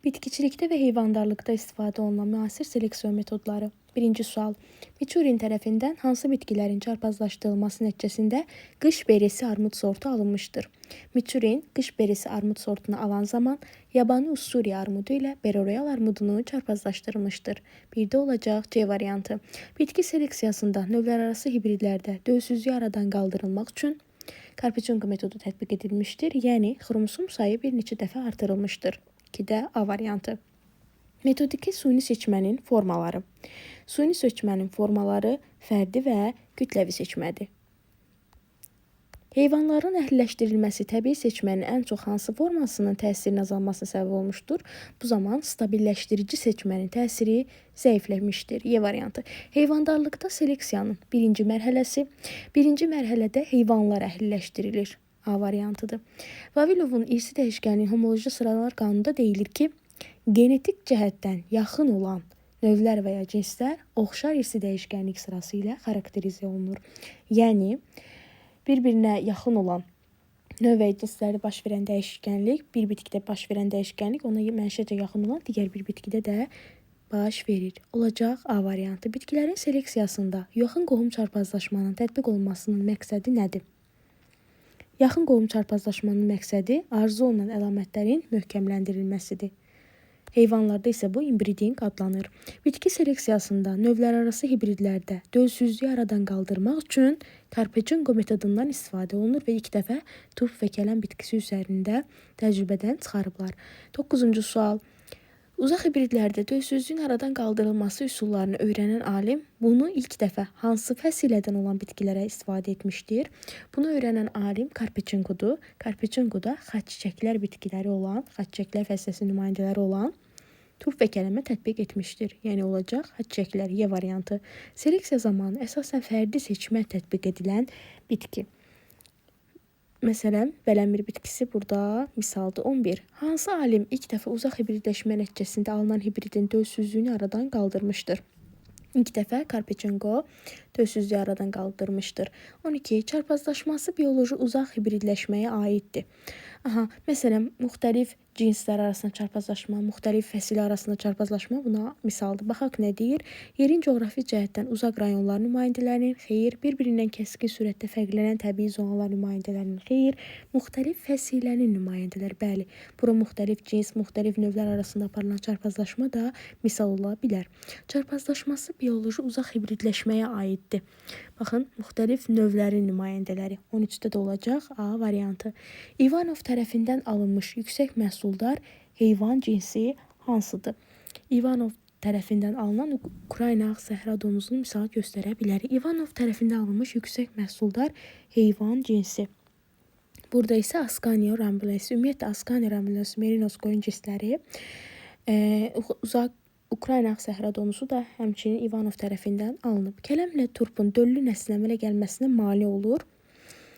Bitkiçilikdə və heyvandarlıqda istifadə olunan müasir seleksiyon metodları. Birinci sual. Miçurin tərəfindən hansı bitkilərin çarpazlaşdırılması nəticəsində qış berisi armud sortu alınmışdır? Miçurin qış berisi armud sortunu alan zaman yabani Ussuri armudu ilə Beroreal armudunu çarpazlaşdırmışdır. Bir də olacaq C variantı. Bitki seleksiyasında növlərarası hibridlərdə dövsüzlüyü aradan qaldırılmaq üçün Karpečenko metodu tətbiq edilmişdir, yəni xromosom sayı bir neçə dəfə artırılmışdır. 2-də A variantı. Metodiki suni seçmənin formaları. Suni seçmənin formaları fərdi və kütləvi seçmədir. Heyvanların əhliləşdirilməsi təbii seçmənin ən çox hansı formasının təsirinin azalmasına səbəb olmuşdur? Bu zaman stabilleşdirici seçmənin təsiri zəifləmişdir. Y variantı. Heyvandarlıqda seleksiyanın birinci mərhələsi. Birinci mərhələdə heyvanlar əhliləşdirilir. A variantıdır. Vavilovun irsi dəyişkənliyin homoloji sıralar qanununda deyilir ki, genetik cəhətdən yaxın olan növlər və ya cinslər oxşar irsi dəyişkənlik sırası ilə xarakterizə olunur. Yəni, bir-birinə yaxın olan növ və cinsləri baş verən dəyişkənlik, bir bitkidə baş verən dəyişkənlik ona mənşəcə yaxın olan digər bir bitkidə də baş verir. Olacaq A variantı. Bitkilərin seleksiyasında yaxın qohum çarpazlaşmanın tətbiq olunmasının məqsədi nədir? Yaxın qohum çarpazlaşmanın məqsədi arzu olunan əlamətlərin möhkəmləndirilməsidir. Heyvanlarda isə bu inbreeding adlanır. Bitki seleksiyasında növlərarası hibridlərdə dölsüzlüyü aradan qaldırmaq üçün Karpečenko metodundan istifadə olunur və ilk dəfə turp və kələm bitkisi üzərində təcrübədən çıxarıblar. 9-cu sual. Uzaq hibridlərdə dölsüzlüyün aradan qaldırılması üsullarını öyrənən alim bunu ilk dəfə hansı fəsilədən olan bitkilərə istifadə etmişdir? Bunu öyrənən alim Karpečenkodur. Karpečenko da xaççiçəklər bitkiləri olan, xaççiçəklər fəsiləsi nümayəndələri olan turp və kələmə tətbiq etmişdir. Yəni olacaq xaççiçəklər Y variantı. Seleksiya zamanı əsasən fərdi seçmə tətbiq edilən bitki. Məsələn, bələmir bitkisi burada misaldır. 11. Hansı alim ilk dəfə uzaq hibridləşmə nəticəsində alınan hibridin dölsüzlüyünü aradan qaldırmışdır? İlk dəfə Karpečenko dölsüzlüyü aradan qaldırmışdır. 12. Çarpazlaşması bioloji uzaq hibridləşməyə aiddir. Məsələn, müxtəlif cinslər arasında çarpazlaşma, müxtəlif fəsilə arasında çarpazlaşma buna misaldır. Baxaq nə deyir? Yerin coğrafi cəhətdən uzaq rayonlar nümayəndələrinin xeyir, bir-birindən kəskin sürətdə fərqlənən təbii zonalar nümayəndələrinin xeyir, müxtəlif fəsilənin nümayəndələri, bəli, bura müxtəlif cins, müxtəlif növlər arasında aparılan çarpazlaşma da misal ola bilər. Çarpazlaşması bioloji uzaq hibridləşməyə aiddir. Baxın, müxtəlif növlərin nümayəndələri. 13-də də olacaq A variantı. İvanov tərəfindən alınmış yüksək məhsuldar heyvan cinsi hansıdır? İvanov tərəfindən alınan Ukrayna ağ səhra donuzunu misal göstərə bilərik. İvanov tərəfindən alınmış yüksək məhsuldar heyvan cinsi. Burada isə Ascania rambulens, ümumiyyətlə Ascania rambulens, merinos qoyun cinsləri, uzaq Ukrayna ağ səhra donuzu da həmçinin İvanov tərəfindən alınıb. Kələmlə turpun döllü nəslin əmələ gəlməsinə mane olur.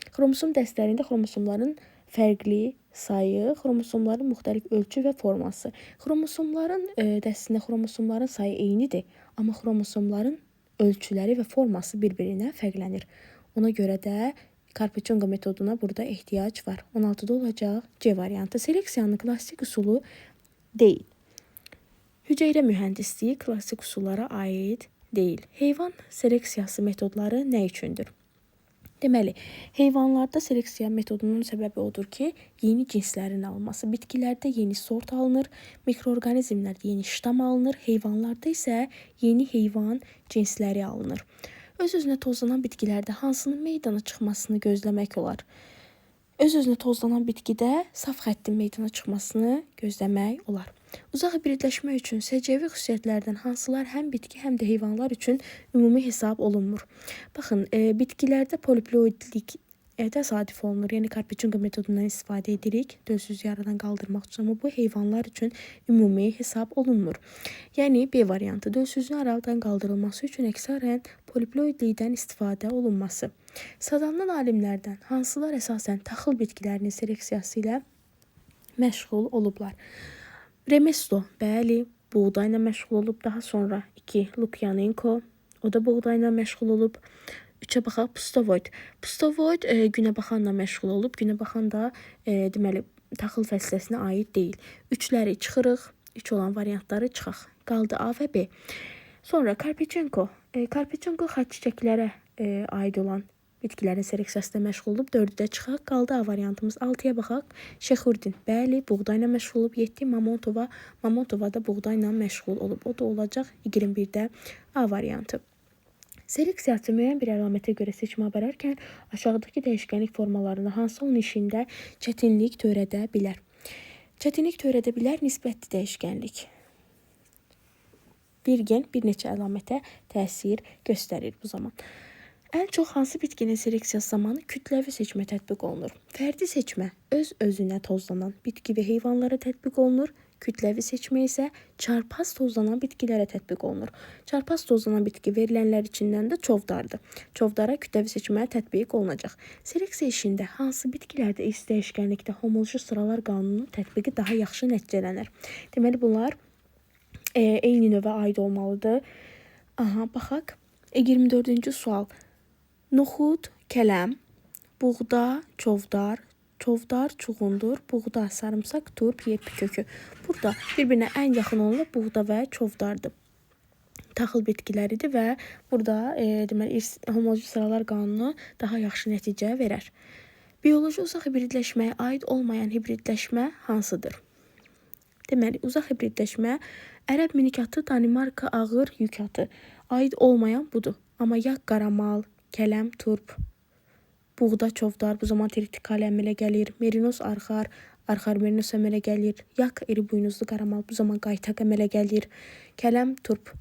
Xromosom dəstlərində xromosomların fərqli sayı, xromosomların müxtəlif ölçü və forması. Xromosomların dəstəsində xromosomların sayı eynidir, amma xromosomların ölçüləri və forması bir-birinə fərqlənir. Ona görə də Karpečenko metoduna burada ehtiyac var. 16-da olacaq C variantı. Seleksiyanın klassik usulu deyil. Hüceyrə mühəndisliyi klassik usullara aid deyil. Heyvan seleksiyası metodları nə üçündür? Deməli, heyvanlarda seleksiya metodunun səbəbi odur ki, yeni cinslərin alınması. Bitkilərdə yeni sort alınır, mikroorqanizmlərdə yeni ştam alınır, heyvanlarda isə yeni heyvan cinsləri alınır. Öz-özünə tozlanan bitkilərdə hansının meydana çıxmasını gözləmək olar? Öz-özünə tozlanan bitkidə saf xəttin meydana çıxmasını gözləmək olar. Uzaq hibridləşmə üçün SCV xüsusiyyətlərdən hansılar həm bitki, həm də heyvanlar üçün ümumi hesab olunmur? Baxın, bitkilərdə poliploidlik təsadüf olunur. Yəni Karpečenko metodundan istifadə edirik dölsüzlüyü aradan qaldırmaq üçün, amma bu heyvanlar üçün ümumi hesab olunmur. Yəni B variantı dölsüzlüyün aradan qaldırılması üçün əksərən poliploidlikdən istifadə olunması. Sadanlanan alimlərdən hansılar əsasən taxıl bitkilərinin seleksiyası ilə məşğul olublar? Remesto, bəli, buğdayla məşğul olub. Daha sonra 2. Lukyanenko, o da buğdayla məşğul olub. 3-ə baxaq, Pustovoid. Pustovoid günəbaxanla məşğul olub. Günəbaxan da deməli taxıl fəsiləsinə aid deyil. 3-ləri çıxırıq. 3 olan variantları çıxaq. Qaldı A və B. Sonra Karpichenko. Karpichenko xaç çiçəklərə aid olan bitkilərin seleksiyasında məşğul olub. 4-də çıxaq. Qaldı A variantımız. 6-ya baxaq. Şexurdin. Bəli, buğdayla məşğul olub. 7 Mamontova. Mamontova da buğdayla məşğul olub. O da olacaq 21-də A variantı. Seleksiyası müəyyən bir əlamətə görə seçimə apararkən aşağıdakı dəyişkənlik formalarında hansı onun işində çətinlik törədə bilər? Çətinlik törədə bilər nisbətli dəyişkənlik. Bir gen bir neçə əlamətə təsir göstərir bu zaman. Ən çox hansı bitkinin seleksiyası zamanı kütləvi seçmə tətbiq olunur? Fərdi seçmə öz-özünə tozlanan bitki və heyvanlara tətbiq olunur. Kütləvi seçmə isə çarpaz tozlanan bitkilərə tətbiq olunur. Çarpaz tozlanan bitki verilənlər içindən də çovdardır. Çovdara kütləvi seçmə tətbiq olunacaq. Seleksiya işində hansı bitkilərdə X dəyişkənlikdə homoloji sıralar qanununun tətbiqi daha yaxşı nəticələnir? Deməli bunlar eyni növə aid olmalıdır. Baxaq. 24-cü sual. Noxud, kələm, buğda, çovdar, çovdar, çuğundur, buğda, sarımsaq, turp, yeppi kökü. Burada bir-birinə ən yaxın olanlar buğda və çovdardır. Taxıl bitkiləridir və burada deməli homoloji sıralar qanunu daha yaxşı nəticə verər. Bioloji uzaq hibridləşməyə aid olmayan hibridləşmə hansıdır? Deməli, uzaq hibridləşmə ərəb minik atı, Danimarka ağır yük atı aid olmayan budur. Amma yağ qaramal, kələm, turp, buğda, çovdar bu zaman tritikal əmələ gəlir. Merinos, arxar, arxar merinos əmələ gəlir. Yak, iri buynuzlu qaramal bu zaman qaytaq əmələ gəlir. Kələm, turp.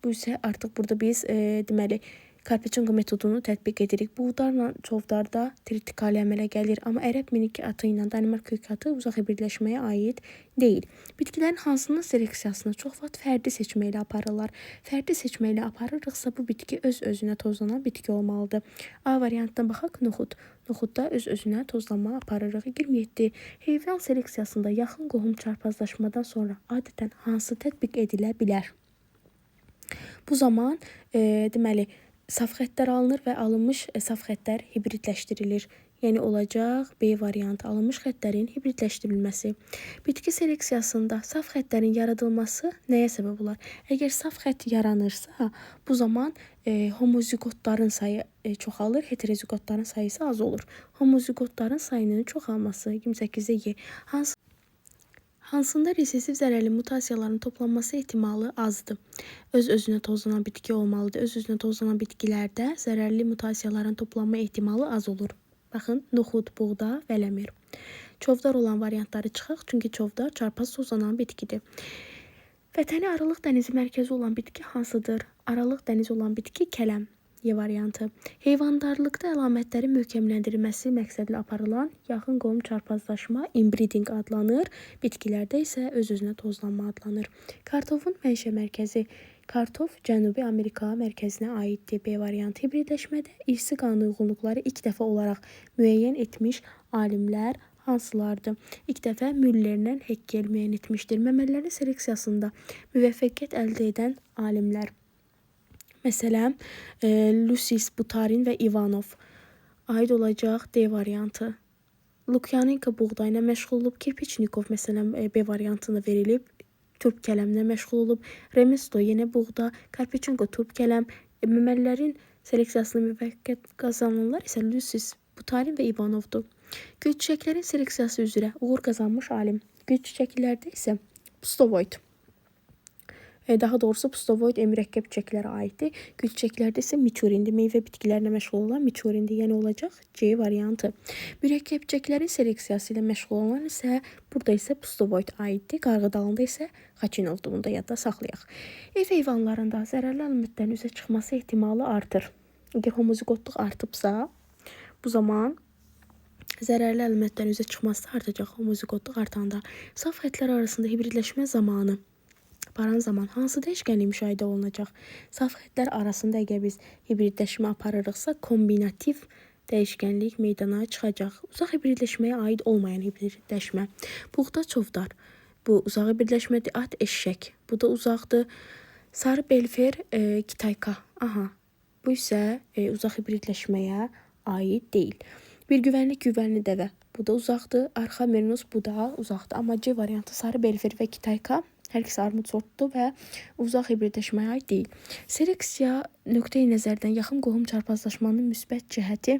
Bu isə artıq burada biz deməli Karpichenko metodunu tətbiq edirik. Buğdarla çovdarda tritikal əmələ gəlir. Amma ərəb minik atı ilə Danimarka yük atı uzaq hibridləşməyə aid deyil. Bitkilərin hansının seleksiyasını çox vaxt fərdi seçmə ilə aparırlar. Fərdi seçmə ilə aparırıqsa bu bitki öz-özünə tozlanan bitki olmalıdır. A variantına baxaq, noxud. Noxudda öz-özünə tozlanma aparırıq. 27. Heyvan seleksiyasında yaxın qohum çarpazlaşmadan sonra adətən hansı tətbiq edilə bilər? Bu zaman deməli saf xəttlər alınır və alınmış saf xəttlər hibridləşdirilir. Yəni olacaq B variantı, alınmış xəttlərin hibridləşdirilməsi. Bitki seleksiyasında saf xəttlərin yaradılması nəyə səbəb olar? Əgər saf xətt yaranırsa, bu zaman homozigotların sayı çoxalır, heterozigotların sayısı az olur. Homozigotların sayının çoxalması 28-də Y. Hansında resesiv zərərli mutasiyaların toplanması ehtimalı azdır? Öz-özünə tozlanan bitki olmalıdır. Öz-özünə tozlanan bitkilərdə zərərli mutasiyaların toplanma ehtimalı az olur. Baxın, noxud, buğda, vələmir. Çovdar olan variantları çıxaq, çünki çovdar çarpaz tozlanan bitkidir. Vətəni Aralıq dənizi mərkəzi olan bitki hansıdır? Aralıq dənizi olan bitki kələm. Y variantı. Heyvandarlıqda əlamətlərin möhkəmləndirilməsi məqsədlə aparılan yaxın qohum çarpazlaşma inbreeding adlanır. Bitkilərdə isə öz-özünə tozlanma adlanır. Kartofun mənşə mərkəzi. Kartof Cənubi Amerika mərkəzinə aiddir. B variantı. Hibridləşmədə irsi qanun uyğunluqları ilk dəfə olaraq müəyyən etmiş alimlər hansılardır? İlk dəfə Müllerlə Heckel müəyyən etmişdir. Məmələrin seleksiyasında müvəffəqiyyət əldə edən alimlər. Məsələn, Lusis, Butarin və Ivanov aid olacaq D variantı. Lukyanenko buğdayla məşğul olub, Kirpiçnikov məsələn B variantını verilib, turp kələmlə məşğul olub, Remesto yenə buğda, Karpichenko turp kələm, məməlilərin seleksiyasını müvəffəqiyyət qazananlar isə Lusis, Butarin və Ivanovdur. Gül çiçəklərin seleksiyası üzrə uğur qazanmış alim. Gül çiçəklərdə isə Pustovoid. Daha doğrusu Pustovoid mürəkkəb çiçəklərə aiddir. Gül çiçəklərdə isə Miçurindir. Meyvə bitkilərlə məşğul olan Miçurindir. Yəni olacaq C variantı. Mürəkkəb çiçəklərin seleksiyası ilə məşğul olan isə burada isə Pustovoid aiddir. Qarğı dalında isə Xaçinovdur. Bunu da yadda saxlayaq. Ev heyvanlarında zərərli əlamətlərin üzə çıxması ehtimalı artır. Əgər homozigotluq artıbsa, bu zaman zərərli əlamətlərin üzə çıxması artacaq homozigotluq artanda. Saf xəttlər arasında hibridləşmə zamanı aparan zaman hansı dəyişkənlik müşahidə olunacaq? Saf xəttlər arasında əgər biz hibridləşmə aparırıqsa, kombinativ dəyişkənlik meydana çıxacaq. Uzaq hibridləşməyə aid olmayan hibridləşmə. Buğda, çovdar. Bu uzaq hibridləşmədir. At, eşşək. Bu da uzaqdır. Sarı belfer, kitayka. Bu isə uzaq hibridləşməyə aid deyil. Bir güvənlik, güvənli dəvə. Bu da uzaqdır. Arxa merinos, bu da uzaqdır. Amma C variantı sarı belfer və kitayka Hər ikisi armud sortdur və uzaq hibridləşməyə aid deyil. Seleksiya nöqteyi nəzərdən yaxın qohum çarpazlaşmanın müsbət cəhəti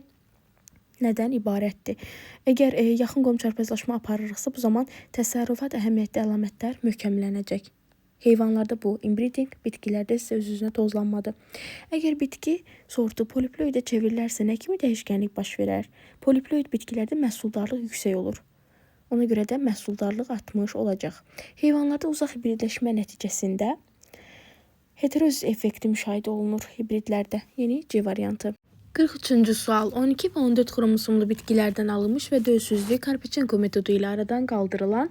nədən ibarətdir? Əgər yaxın qohum çarpazlaşma aparırıqsa, bu zaman təsərrüfat əhəmiyyətli əlamətlər möhkəmlənəcək. Heyvanlarda bu inbreeding, bitkilərdə isə öz-özünə tozlanmadır. Əgər bitki sortu poliploidə çevrilərsə, nə kimi dəyişkənlik baş verər? Poliploid bitkilərdə məhsuldarlıq yüksək olur. Ona görə də məhsuldarlıq artmış olacaq. Heyvanlarda uzaq hibridləşmə nəticəsində heterozis effekti müşahidə olunur hibridlərdə. Yeni C variantı. 43-cü sual. 12 və 14 xromosomlu bitkilərdən alınmış və dölsüzlü Karpichenko metodu ilə aradan qaldırılan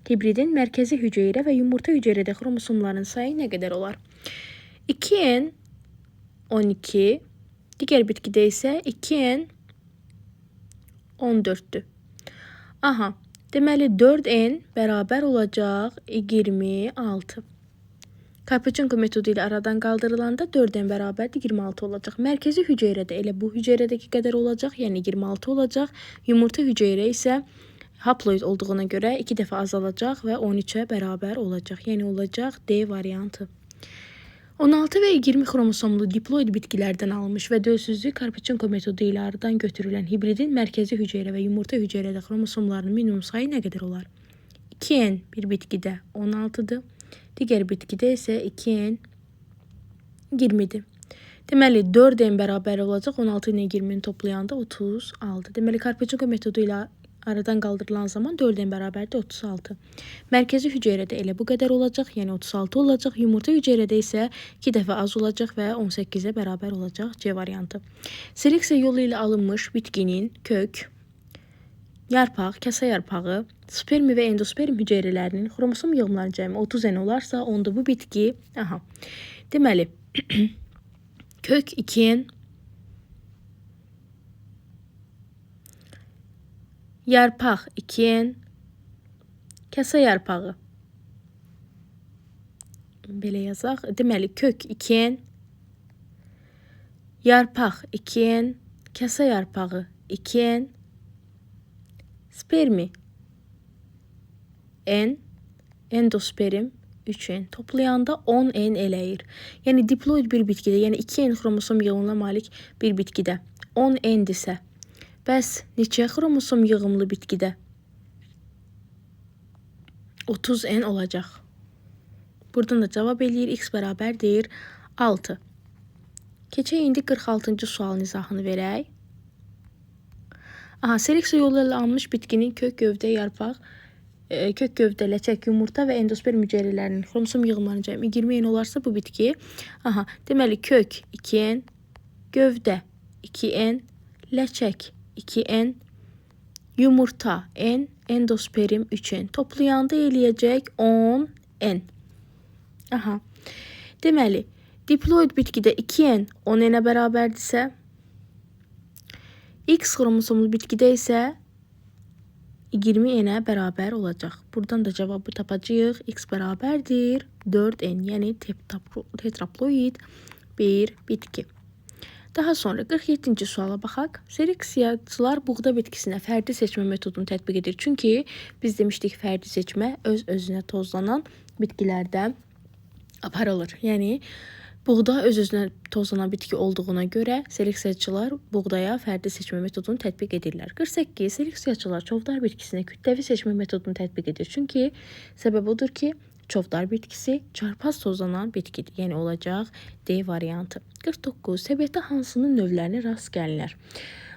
hibridin mərkəzi hüceyrə və yumurta hüceyrədə xromosomların sayı nə qədər olar? 2n 12, digər bitkidə isə 2n 14-dür. Aha, deməli 4n bərabər olacaq 26. Karpichenko metodu ilə aradan qaldırılanda 4n bərabərdir 26 olacaq. Mərkəzi hüceyrədə elə bu hüceyrədəki qədər olacaq, yəni 26 olacaq. Yumurta hüceyrə isə haploid olduğuna görə 2 dəfə azalacaq və 13-ə bərabər olacaq. Yəni olacaq D variantı. 16 və 20 xromosomlu diploid bitkilərdən alınmış və dölsüzlü Karpichenko metodu ilə aradan götürülən hibridin mərkəzi hüceyrə və yumurta hüceyrədə xromosomlarının minimum sayı nə qədər olar? 2n bir bitkidə 16-dır. Digər bitkidə isə 2n 20-dir. Deməli 4n bərabər olacaq 16 ilə 20-ni toplayanda 36. Deməli Karpichenko metodu ilə aradan qaldırılan zaman 4n bərabərdir 36. Mərkəzi hüceyrədə elə bu qədər olacaq, yəni 36 olacaq. Yumurta hüceyrədə isə 2 dəfə az olacaq və 18-ə bərabər olacaq C variantı. Seleksiya yolu ilə alınmış bitkinin kök, yarpaq, kasa yarpağı, spermi və endosperm hüceyrələrinin xromosom yığımlarının cəmi 30n olarsa, onda bu bitki, deməli, kök 2n, yarpaq 2n, kasa yarpağı, belə yazaq, deməli, kök 2n, yarpaq 2n, kasa yarpağı 2n, spermi n, endosperm 3n. Toplayanda 10n eləyir. Yəni diploid bir bitkidə, yəni 2n xromosom yığımına malik bir bitkidə 10n-dirsə, bəs neçə xromosom yığımlı bitkidə 30n olacaq. Buradan da cavab eləyir. X bərabərdir 6. Keçək indi 46-cı sualın izahını verək. Seleksiya yolu ilə alınmış bitkinin kök, gövdə, yarpaq, kök, gövdə, ləçək, yumurta və endosperm hüceyrələrinin xromosom yığımlarının cəmi 20n olarsa bu bitki, deməli kök 2n, gövdə 2n, ləçək 2n, yumurta n, endosperm 3n. Toplayanda eləyəcək 10n. Deməli, diploid bitkidə 2n 10n-ə bərabərdirsə, X xromosomlu bitkidə isə 20n-ə bərabər olacaq. Buradan da cavabı tapacağıq. X bərabərdir 4n, yəni tetraploid bir bitki. Daha sonra 47-ci suala baxaq. Seleksiyaçılar buğda bitkisinə fərdi seçmə metodunu tətbiq edir. Çünki biz demişdik fərdi seçmə öz-özünə tozlanan bitkilərdə aparılır. Yəni buğda öz-özünə tozlanan bitki olduğuna görə seleksiyaçılar buğdaya fərdi seçmə metodunu tətbiq edirlər. 48. Seleksiyaçılar çovdar bitkisinə kütləvi seçmə metodunu tətbiq edir. Çünki səbəb odur ki, çovdar bitkisi çarpaz tozlanan bitkidir. Yəni olacaq D variantı. 49. Təbiətdə hansının növlərinə rast gəlinir?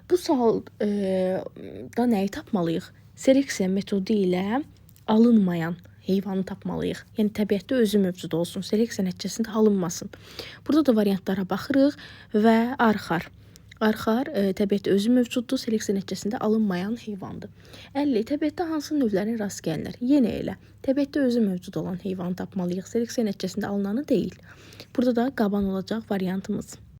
Bu sualda nəyi tapmalıyıq? Seleksiya metodu ilə alınmayan heyvanı tapmalıyıq. Yəni təbiətdə özü mövcud olsun, seleksiya nəticəsində alınmasın. Burada da variantlara baxırıq və arxar. Arxar təbiətdə özü mövcuddur, seleksiya nəticəsində alınmayan heyvandır. 50. Təbiətdə hansı növlərin rast gəlinir? Yenə elə. Təbiətdə özü mövcud olan heyvanı tapmalıyıq, seleksiya nəticəsində alınanı deyil. Burada da qaban olacaq variantımız.